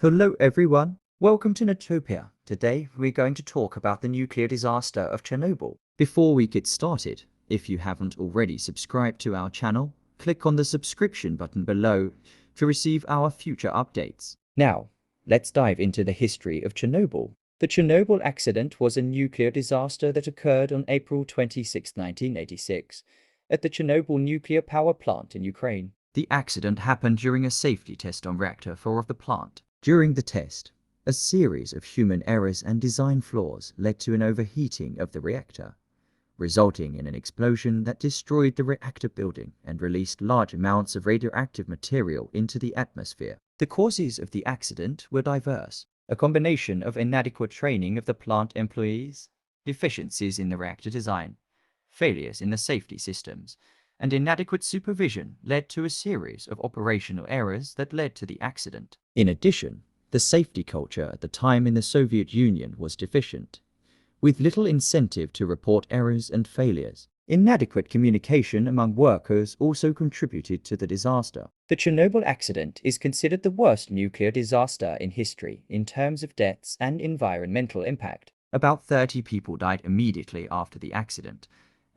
Hello everyone, welcome to Notopia. Today we're going to talk about the nuclear disaster of Chernobyl. Before we get started, if you haven't already subscribed to our channel, click on the subscription button below to receive our future updates. Now, let's dive into the history of Chernobyl. The Chernobyl accident was a nuclear disaster that occurred on April 26, 1986, at the Chernobyl nuclear power plant in Ukraine. The accident happened during a safety test on reactor 4 of the plant. During the test, a series of human errors and design flaws led to an overheating of the reactor, resulting in an explosion that destroyed the reactor building and released large amounts of radioactive material into the atmosphere. The causes of the accident were diverse: a combination of inadequate training of the plant employees, deficiencies in the reactor design, failures in the safety systems, and inadequate supervision led to a series of operational errors that led to the accident. In addition, the safety culture at the time in the Soviet Union was deficient, with little incentive to report errors and failures. Inadequate communication among workers also contributed to the disaster. The Chernobyl accident is considered the worst nuclear disaster in history in terms of deaths and environmental impact. About 30 people died immediately after the accident,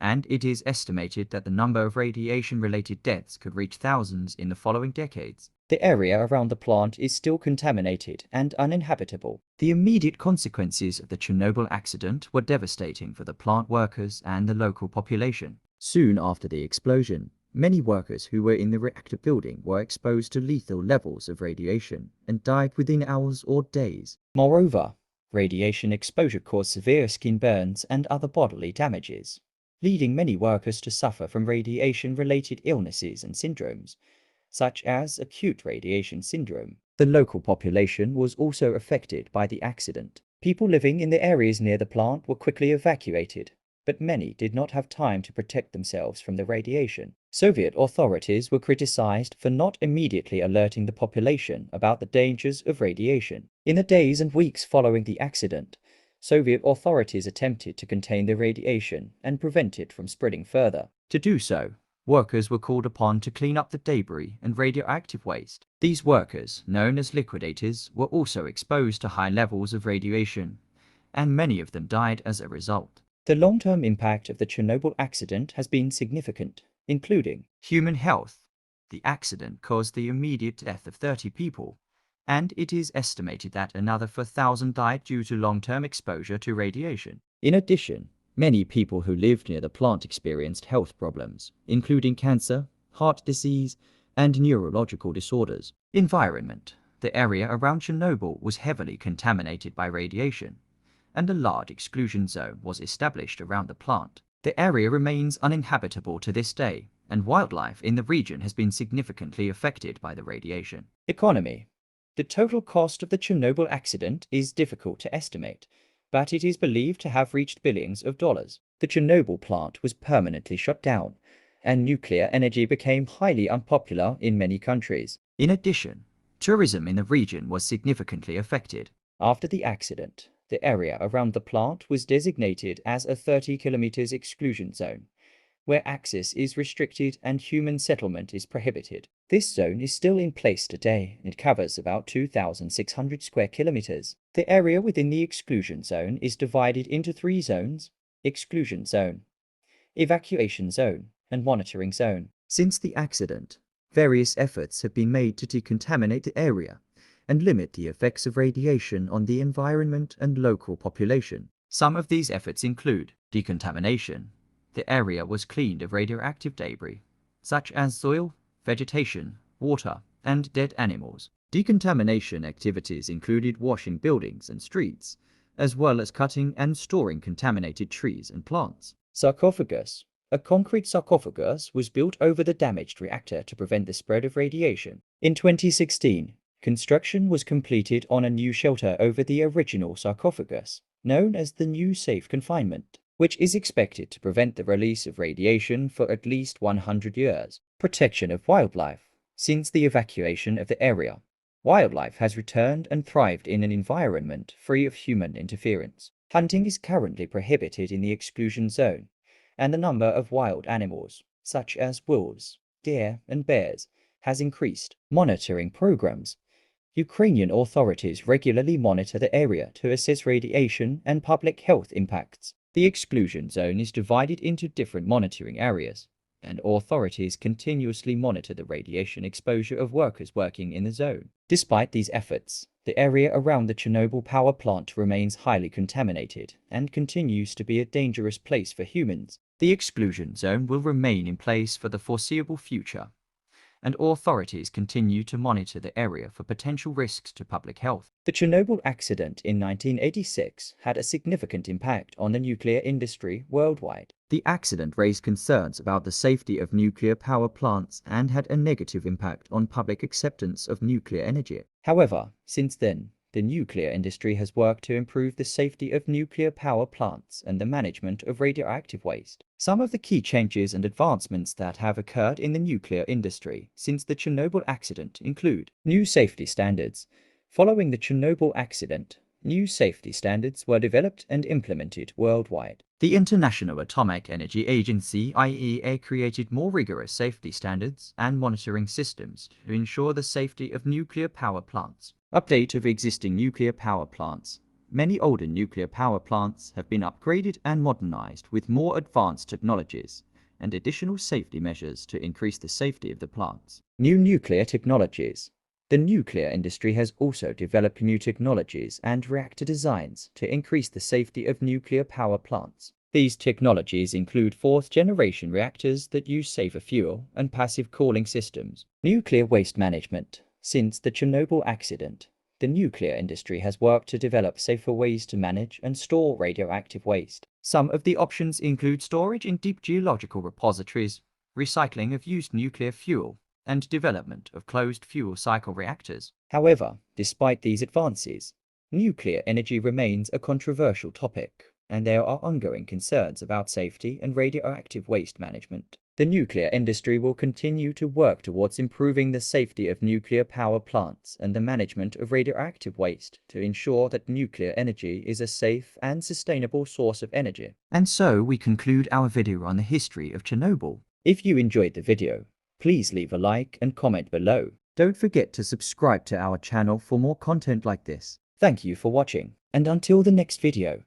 and it is estimated that the number of radiation-related deaths could reach thousands in the following decades. The area around the plant is still contaminated and uninhabitable. The immediate consequences of the Chernobyl accident were devastating for the plant workers and the local population. Soon after the explosion, many workers who were in the reactor building were exposed to lethal levels of radiation and died within hours or days. Moreover, radiation exposure caused severe skin burns and other bodily damages, leading many workers to suffer from radiation-related illnesses and syndromes, such as acute radiation syndrome. The local population was also affected by the accident. People living in the areas near the plant were quickly evacuated, but many did not have time to protect themselves from the radiation. Soviet authorities were criticized for not immediately alerting the population about the dangers of radiation. In the days and weeks following the accident, Soviet authorities attempted to contain the radiation and prevent it from spreading further. To do so, workers were called upon to clean up the debris and radioactive waste. These workers, known as liquidators, were also exposed to high levels of radiation, and many of them died as a result. The long-term impact of the Chernobyl accident has been significant, including human health. The accident caused the immediate death of 30 people, and it is estimated that another 4,000 died due to long-term exposure to radiation. In addition, many people who lived near the plant experienced health problems, including cancer, heart disease, and neurological disorders. Environment. The area around Chernobyl was heavily contaminated by radiation, and a large exclusion zone was established around the plant. The area remains uninhabitable to this day, and wildlife in the region has been significantly affected by the radiation. Economy. The total cost of the Chernobyl accident is difficult to estimate, but it is believed to have reached billions of dollars. The Chernobyl plant was permanently shut down, and nuclear energy became highly unpopular in many countries. In addition, tourism in the region was significantly affected. After the accident, the area around the plant was designated as a 30 kilometers exclusion zone, where access is restricted and human settlement is prohibited. This zone is still in place today, and it covers about 2,600 square kilometers. The area within the exclusion zone is divided into 3 zones: exclusion zone, evacuation zone, and monitoring zone. Since the accident, various efforts have been made to decontaminate the area and limit the effects of radiation on the environment and local population. Some of these efforts include decontamination. The area was cleaned of radioactive debris, such as soil, vegetation, water, and dead animals. Decontamination activities included washing buildings and streets, as well as cutting and storing contaminated trees and plants. Sarcophagus. A concrete sarcophagus was built over the damaged reactor to prevent the spread of radiation. In 2016, construction was completed on a new shelter over the original sarcophagus, known as the new safe confinement, which is expected to prevent the release of radiation for at least 100 years. Protection of wildlife. Since the evacuation of the area, wildlife has returned and thrived in an environment free of human interference. Hunting is currently prohibited in the exclusion zone, and the number of wild animals, such as wolves, deer, and bears, has increased. Monitoring programs. Ukrainian authorities regularly monitor the area to assess radiation and public health impacts. The exclusion zone is divided into different monitoring areas, and authorities continuously monitor the radiation exposure of workers working in the zone. Despite these efforts, the area around the Chernobyl power plant remains highly contaminated and continues to be a dangerous place for humans. The exclusion zone will remain in place for the foreseeable future, and authorities continue to monitor the area for potential risks to public health. The Chernobyl accident in 1986 had a significant impact on the nuclear industry worldwide. The accident raised concerns about the safety of nuclear power plants and had a negative impact on public acceptance of nuclear energy. However, since then, the nuclear industry has worked to improve the safety of nuclear power plants and the management of radioactive waste. Some of the key changes and advancements that have occurred in the nuclear industry since the Chernobyl accident include new safety standards. Following the Chernobyl accident, new safety standards were developed and implemented worldwide. The International Atomic Energy Agency (IAEA) created more rigorous safety standards and monitoring systems to ensure the safety of nuclear power plants. Update of existing nuclear power plants. Many older nuclear power plants have been upgraded and modernized with more advanced technologies and additional safety measures to increase the safety of the plants. New nuclear technologies. The nuclear industry has also developed new technologies and reactor designs to increase the safety of nuclear power plants. These technologies include fourth-generation reactors that use safer fuel and passive cooling systems. Nuclear waste management. Since the Chernobyl accident, the nuclear industry has worked to develop safer ways to manage and store radioactive waste. Some of the options include storage in deep geological repositories, recycling of used nuclear fuel, and development of closed fuel cycle reactors. However, despite these advances, nuclear energy remains a controversial topic, and there are ongoing concerns about safety and radioactive waste management. The nuclear industry will continue to work towards improving the safety of nuclear power plants and the management of radioactive waste to ensure that nuclear energy is a safe and sustainable source of energy. And so we conclude our video on the history of Chernobyl. If you enjoyed the video, please leave a like and comment below. Don't forget to subscribe to our channel for more content like this. Thank you for watching, and until the next video.